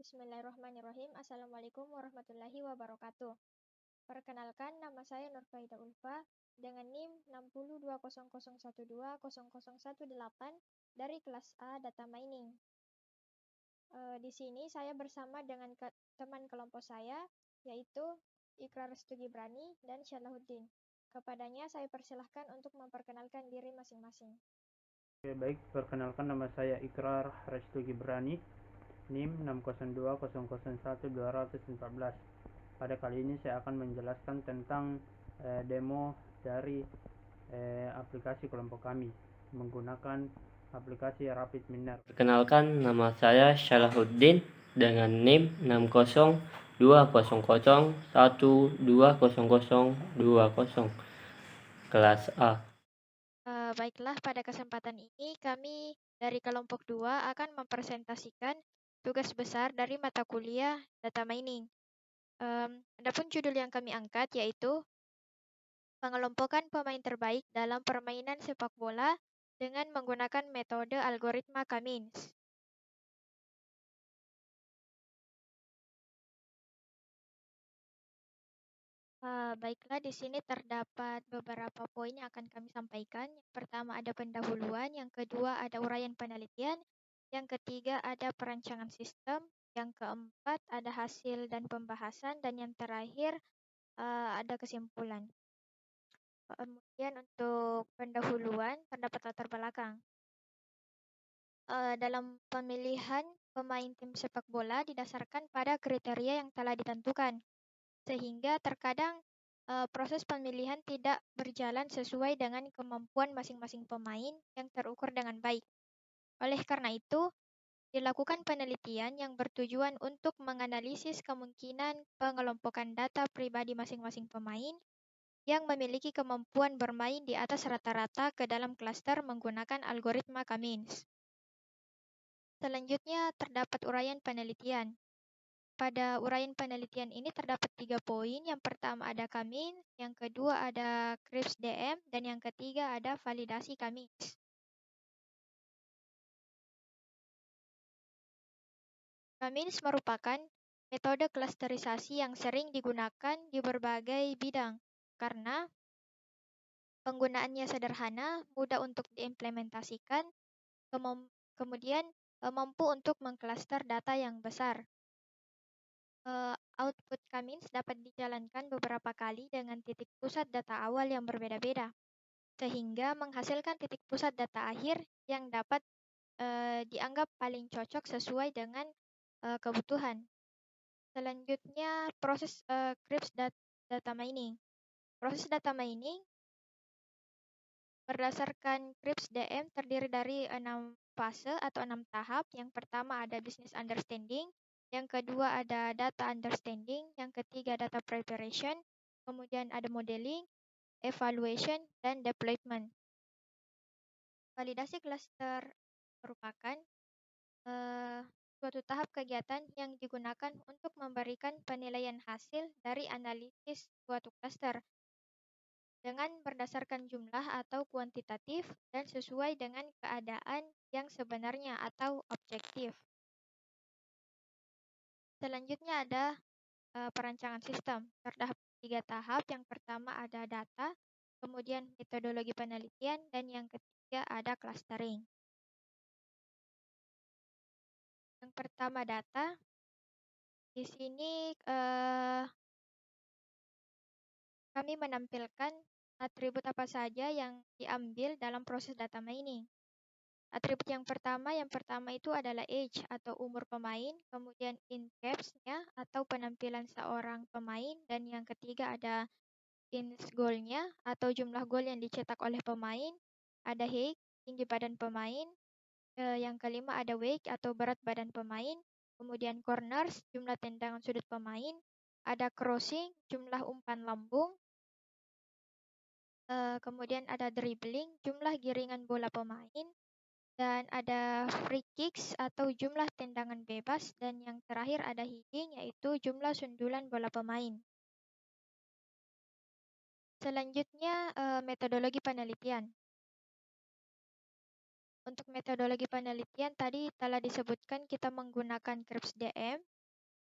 Bismillahirrahmanirrahim. Assalamualaikum warahmatullahi wabarakatuh. Perkenalkan, nama saya Nurfaida Ulfa dengan NIM 62000120018 dari kelas A Data Mining. Di sini saya bersama dengan teman kelompok saya, yaitu Ikrar Restu Gibrani dan Syalahuddin. Kepadanya saya persilahkan untuk memperkenalkan diri masing-masing. Oke, baik, perkenalkan nama saya Ikrar Restu Gibrani, NIM 602001214. Pada kali ini saya akan menjelaskan tentang demo dari aplikasi kelompok kami menggunakan aplikasi Rapid Miner. Perkenalkan, nama saya Syalahuddin dengan NIM 60200120020 kelas A. Baiklah, pada kesempatan ini kami dari kelompok 2 akan mempresentasikan tugas besar dari mata kuliah Data Mining. Adapun judul yang kami angkat yaitu pengelompokan pemain terbaik dalam permainan sepak bola dengan menggunakan metode algoritma Cummins. Baiklah, di sini terdapat beberapa poin yang akan kami sampaikan. Yang pertama ada pendahuluan, yang kedua ada uraian penelitian, yang ketiga ada perancangan sistem, yang keempat ada hasil dan pembahasan, dan yang terakhir ada kesimpulan. Kemudian untuk pendahuluan terdapat latar belakang. Dalam pemilihan pemain tim sepak bola didasarkan pada kriteria yang telah ditentukan, sehingga terkadang proses pemilihan tidak berjalan sesuai dengan kemampuan masing-masing pemain yang terukur dengan baik. Oleh karena itu, dilakukan penelitian yang bertujuan untuk menganalisis kemungkinan pengelompokan data pribadi masing-masing pemain yang memiliki kemampuan bermain di atas rata-rata ke dalam klaster menggunakan algoritma Cummins. Selanjutnya terdapat uraian penelitian. Pada uraian penelitian ini terdapat 3 poin. Yang pertama ada Cummins, yang kedua ada Krebs DM, dan yang ketiga ada validasi Cummins. Cummins merupakan metode klasterisasi yang sering digunakan di berbagai bidang karena penggunaannya sederhana, mudah untuk diimplementasikan, kemudian mampu untuk mengklaster data yang besar. Output Cummins dapat dijalankan beberapa kali dengan titik pusat data awal yang berbeda-beda, sehingga menghasilkan titik pusat data akhir yang dapat dianggap paling cocok sesuai dengan kebutuhan. Selanjutnya, proses Krebs data mining. Proses data mining berdasarkan Krebs DM terdiri dari 6 fase atau 6 tahap. Yang pertama ada business understanding, yang kedua ada data understanding, yang ketiga data preparation, kemudian ada modeling, evaluation, dan deployment. Validasi cluster merupakan suatu tahap kegiatan yang digunakan untuk memberikan penilaian hasil dari analisis suatu cluster dengan berdasarkan jumlah atau kuantitatif dan sesuai dengan keadaan yang sebenarnya atau objektif. Selanjutnya ada perancangan sistem. Terdapat 3 tahap. Yang pertama ada data, kemudian metodologi penelitian, dan yang ketiga ada clustering. Yang pertama data. Di sini kami menampilkan atribut apa saja yang diambil dalam proses data mining. Atribut yang pertama itu adalah age atau umur pemain, kemudian in caps-nya atau penampilan seorang pemain, dan yang ketiga ada ins goal-nya atau jumlah gol yang dicetak oleh pemain, ada height, tinggi badan pemain, yang kelima ada weight atau berat badan pemain, kemudian corners, jumlah tendangan sudut pemain, ada crossing, jumlah umpan lambung, kemudian ada dribbling, jumlah giringan bola pemain, dan ada free kicks atau jumlah tendangan bebas, dan yang terakhir ada heading yaitu jumlah sundulan bola pemain. Selanjutnya metodologi penelitian. Untuk metodologi penelitian tadi telah disebutkan kita menggunakan Krebs DM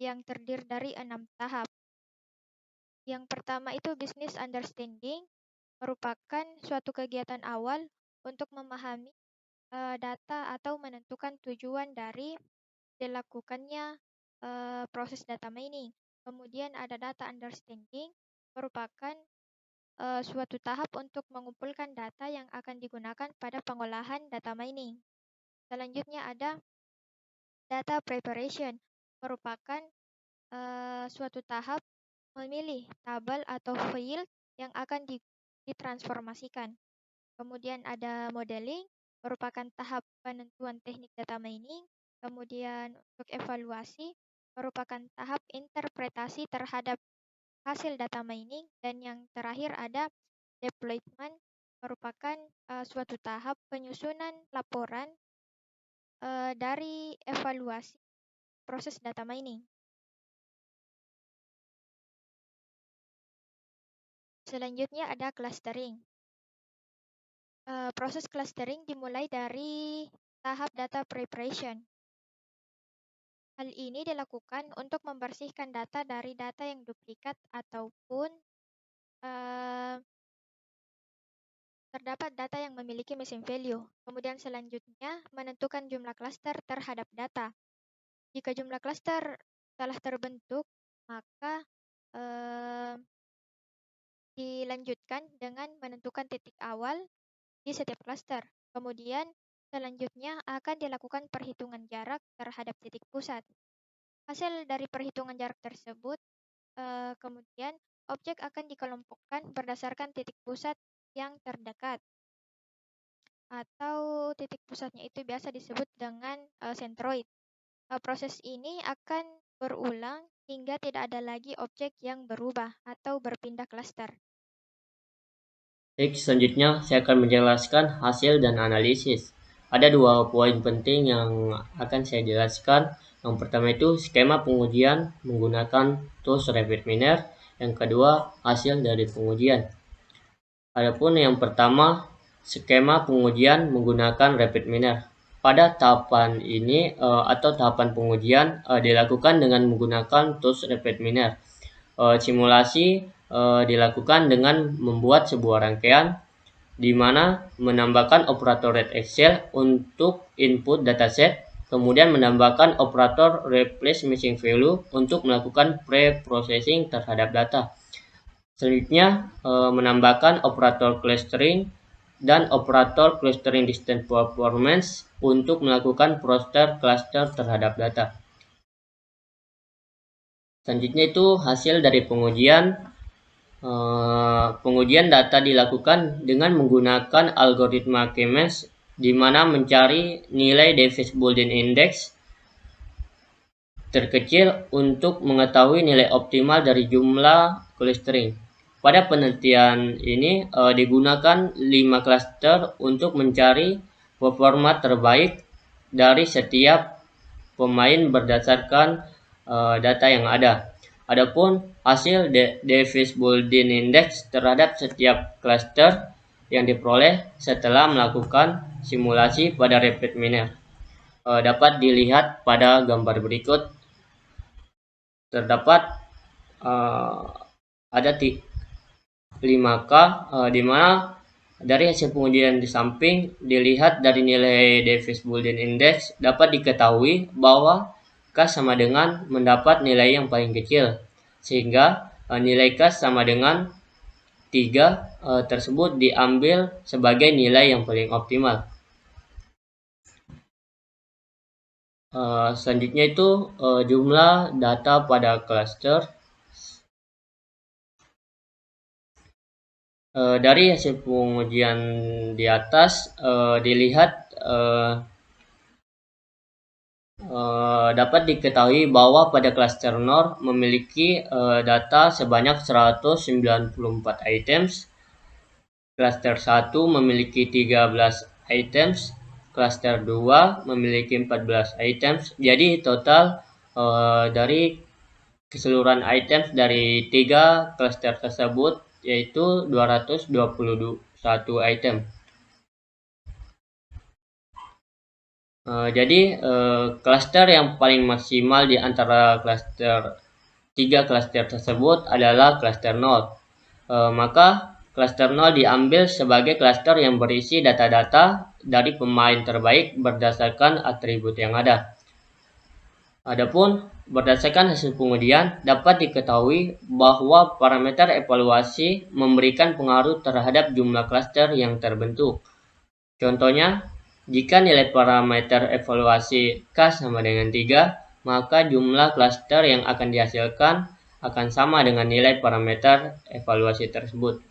yang terdiri dari 6 tahap. Yang pertama itu business understanding, merupakan suatu kegiatan awal untuk memahami data atau menentukan tujuan dari dilakukannya proses data mining. Kemudian ada data understanding, merupakan suatu tahap untuk mengumpulkan data yang akan digunakan pada pengolahan data mining. Selanjutnya ada data preparation, merupakan suatu tahap memilih tabel atau file yang akan ditransformasikan. Kemudian ada modeling, merupakan tahap penentuan teknik data mining. Kemudian untuk evaluasi, merupakan tahap interpretasi terhadap hasil data mining. Dan yang terakhir ada deployment, merupakan suatu tahap penyusunan laporan dari evaluasi proses data mining. Selanjutnya ada clustering. Proses clustering dimulai dari tahap data preparation. Hal ini dilakukan untuk membersihkan data dari data yang duplikat ataupun terdapat data yang memiliki missing value. Kemudian selanjutnya menentukan jumlah cluster terhadap data. Jika jumlah cluster telah terbentuk, maka dilanjutkan dengan menentukan titik awal di setiap cluster. Kemudian selanjutnya akan dilakukan perhitungan jarak terhadap titik pusat. Hasil dari perhitungan jarak tersebut, kemudian objek akan dikelompokkan berdasarkan titik pusat yang terdekat. Atau titik pusatnya itu biasa disebut dengan centroid. Proses ini akan berulang hingga tidak ada lagi objek yang berubah atau berpindah cluster. Baik, selanjutnya saya akan menjelaskan hasil dan analisis. Ada dua poin penting yang akan saya jelaskan. Yang pertama itu skema pengujian menggunakan tools RapidMiner. Yang kedua, hasil dari pengujian. Adapun yang pertama, skema pengujian menggunakan RapidMiner. Pada tahapan ini atau tahapan pengujian dilakukan dengan menggunakan tools RapidMiner. Simulasi dilakukan dengan membuat sebuah rangkaian di mana menambahkan operator read Excel untuk input dataset, kemudian menambahkan operator replace missing value untuk melakukan pre-processing terhadap data. Selanjutnya, menambahkan operator clustering dan operator clustering distance performance untuk melakukan cluster terhadap data. Selanjutnya itu hasil dari pengujian. Pengujian data dilakukan dengan menggunakan algoritma K-mesh di mana mencari nilai Davis Boolean Index terkecil untuk mengetahui nilai optimal dari jumlah clustering. Pada penelitian ini digunakan 5 cluster untuk mencari performa terbaik dari setiap pemain berdasarkan data yang ada. Adapun hasil Davis Boolean Index terhadap setiap cluster yang diperoleh setelah melakukan simulasi pada RapidMiner dapat dilihat pada gambar berikut. Terdapat ada 5K di mana dari hasil pengujian di samping dilihat dari nilai Davis Boolean Index dapat diketahui bahwa K sama dengan mendapat nilai yang paling kecil, sehingga nilai K sama dengan 3 tersebut diambil sebagai nilai yang paling optimal. Selanjutnya itu jumlah data pada cluster. Dari hasil pengujian di atas dilihat dapat diketahui bahwa pada cluster NOR memiliki data sebanyak 194 items, cluster 1 memiliki 13 items, cluster 2 memiliki 14 items. Jadi total dari keseluruhan items dari 3 cluster tersebut yaitu 221 item. Jadi klaster yang paling maksimal di antara tiga klaster tersebut adalah klaster 0. Maka klaster 0 diambil sebagai klaster yang berisi data-data dari pemain terbaik berdasarkan atribut yang ada. Adapun berdasarkan hasil pengujian dapat diketahui bahwa parameter evaluasi memberikan pengaruh terhadap jumlah klaster yang terbentuk. Contohnya, jika nilai parameter evaluasi K sama dengan 3, maka jumlah klaster yang akan dihasilkan akan sama dengan nilai parameter evaluasi tersebut.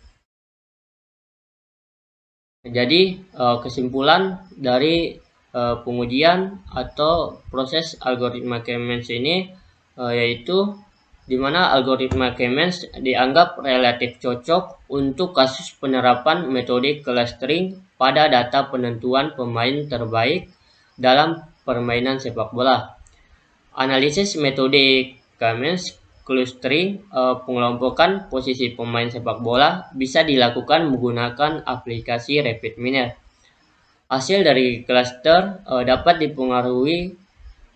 Jadi, kesimpulan dari pengujian atau proses algoritma K-means ini yaitu di mana algoritma K-means dianggap relatif cocok untuk kasus penerapan metode clustering pada data penentuan pemain terbaik dalam permainan sepak bola. Analisis metode K-means clustering pengelompokan posisi pemain sepak bola bisa dilakukan menggunakan aplikasi RapidMiner. Hasil dari cluster dapat dipengaruhi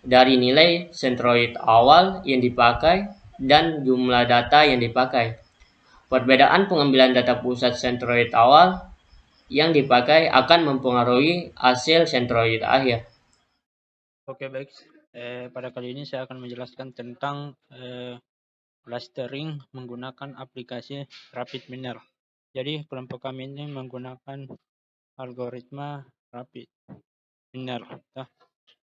dari nilai sentroid awal yang dipakai dan jumlah data yang dipakai. Perbedaan pengambilan data pusat sentroid awal yang dipakai akan mempengaruhi hasil sentroid akhir. Oke, baik. Pada kali ini saya akan menjelaskan tentang clustering menggunakan aplikasi RapidMiner. Jadi kelompok kami ini menggunakan algoritma RapidMiner.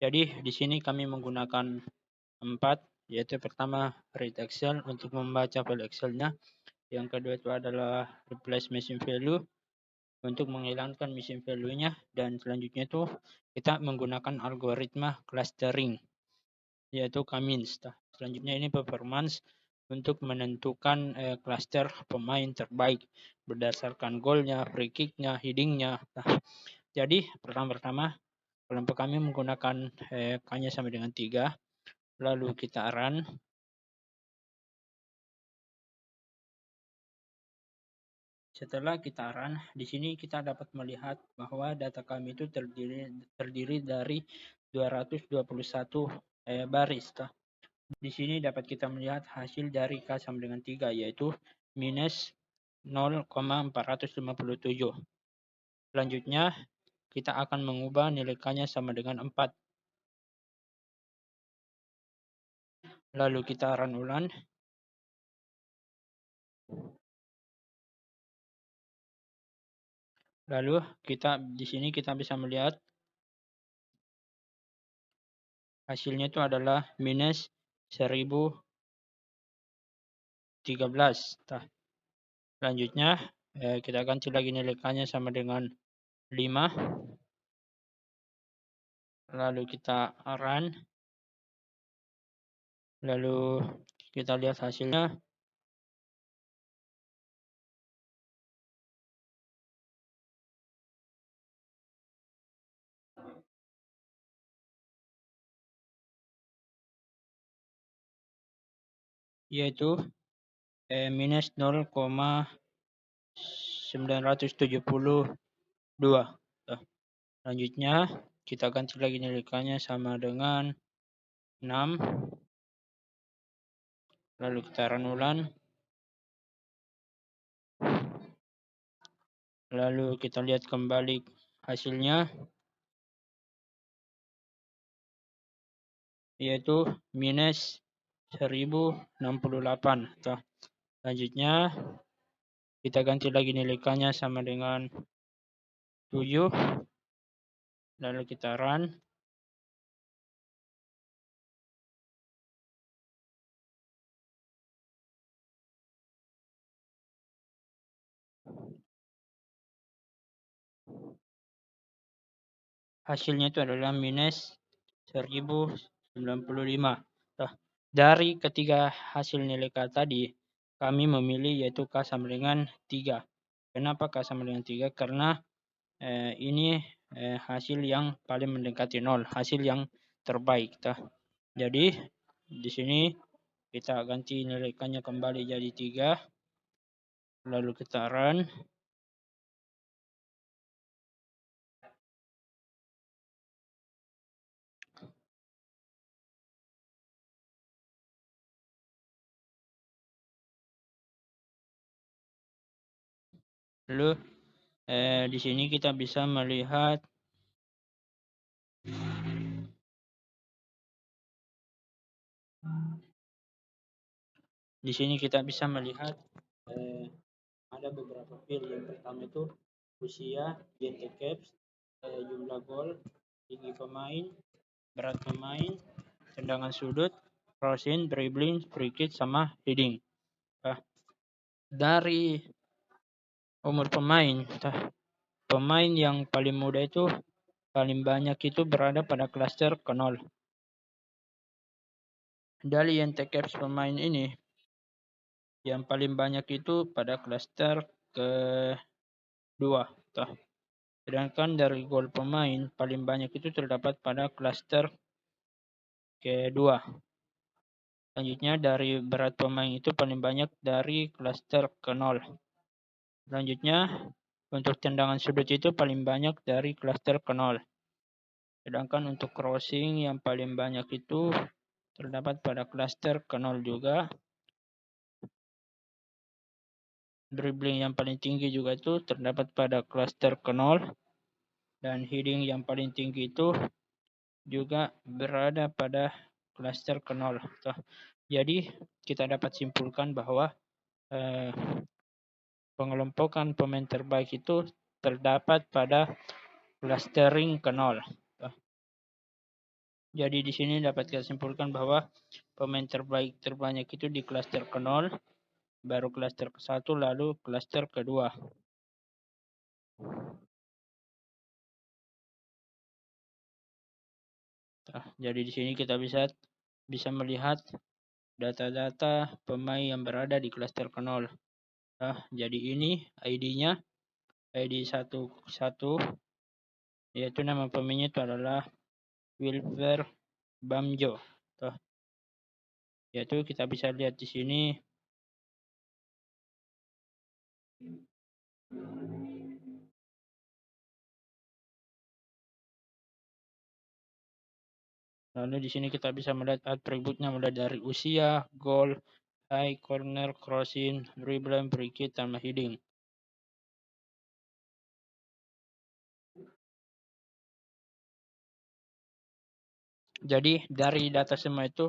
Jadi di sini kami menggunakan 4, yaitu pertama read Excel untuk membaca file Excel-nya. Yang kedua itu adalah replace missing value untuk menghilangkan missing value-nya, dan selanjutnya itu kita menggunakan algoritma clustering yaitu K-means. Selanjutnya ini performance untuk menentukan cluster pemain terbaik berdasarkan golnya, free kick-nya, heading-nya. Jadi pertama kelompok kami menggunakan K-nya sama dengan 3. Lalu kita run. Setelah kita run, di sini kita dapat melihat bahwa data kami itu terdiri dari 221 baris. Di sini dapat kita melihat hasil dari K sama dengan 3, yaitu minus 0,457. Selanjutnya, kita akan mengubah nilai K-nya sama dengan 4. Lalu kita run ulang. Lalu di sini kita bisa melihat hasilnya itu adalah minus 1013. Selanjutnya kita ganti lagi nilai K-nya sama dengan 5. Lalu kita run. Lalu kita lihat hasilnya. Yaitu minus 0,972. Selanjutnya kita ganti lagi nilai K-nya sama dengan 6. Lalu kita run ulang. Lalu kita lihat kembali hasilnya, yaitu minus 1068. Selanjutnya kita ganti lagi nilai K-nya sama dengan 7. Lalu kita run. Hasilnya itu adalah minus 1095. Dari ketiga hasil nilai K tadi, kami memilih yaitu K sama dengan 3. Kenapa K sama dengan 3? Karena ini hasil yang paling mendekati 0, hasil yang terbaik. Jadi di sini kita ganti nilai K-nya kembali jadi 3. Lalu kita run. Lalu di sini kita bisa melihat ada beberapa field. Yang pertama itu usia, YT caps, jumlah gol, tinggi pemain, berat pemain, tendangan sudut, crossing, dribbling, free kick, sama heading. Dari umur pemain, pemain yang paling muda itu paling banyak itu berada pada klaster ke-0. Dari YT caps pemain ini yang paling banyak itu pada klaster ke-2. Sedangkan dari gol pemain paling banyak itu terdapat pada klaster ke-2. Selanjutnya dari berat pemain itu paling banyak dari klaster ke-0. Selanjutnya untuk tendangan sudut itu paling banyak dari klaster ke-0. Sedangkan untuk crossing yang paling banyak itu terdapat pada klaster ke-0 juga. Dribbling yang paling tinggi juga itu terdapat pada klaster ke-0. Dan heading yang paling tinggi itu juga berada pada klaster ke-0. Jadi kita dapat simpulkan bahwa pengelompokan pemain terbaik itu terdapat pada clustering ke-0. Jadi di sini dapat kita simpulkan bahwa pemain terbaik terbanyak itu di klaster ke-0, baru klaster ke-1, lalu klaster ke-2. Jadi di sini kita bisa melihat data-data pemain yang berada di klaster ke-0. Jadi ini ID-nya, ID 11, yaitu nama pemainnya itu adalah Wilfer Bamjo. Yaitu kita bisa lihat di sini. Lalu di sini kita bisa melihat atributnya mulai dari usia, gol, high, corner, crossing, dribbling, free kick, sama heading. Jadi dari data semua itu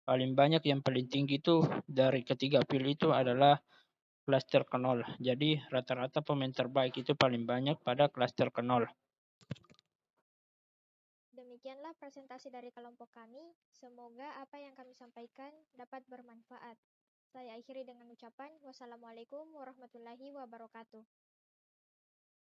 paling banyak yang paling tinggi itu dari ketiga field itu adalah klaster ke-0. Jadi rata-rata pemain terbaik itu paling banyak pada klaster ke-0. Demikianlah presentasi dari kelompok kami. Semoga apa yang kami sampaikan dapat bermanfaat. Saya akhiri dengan ucapan wassalamualaikum warahmatullahi wabarakatuh.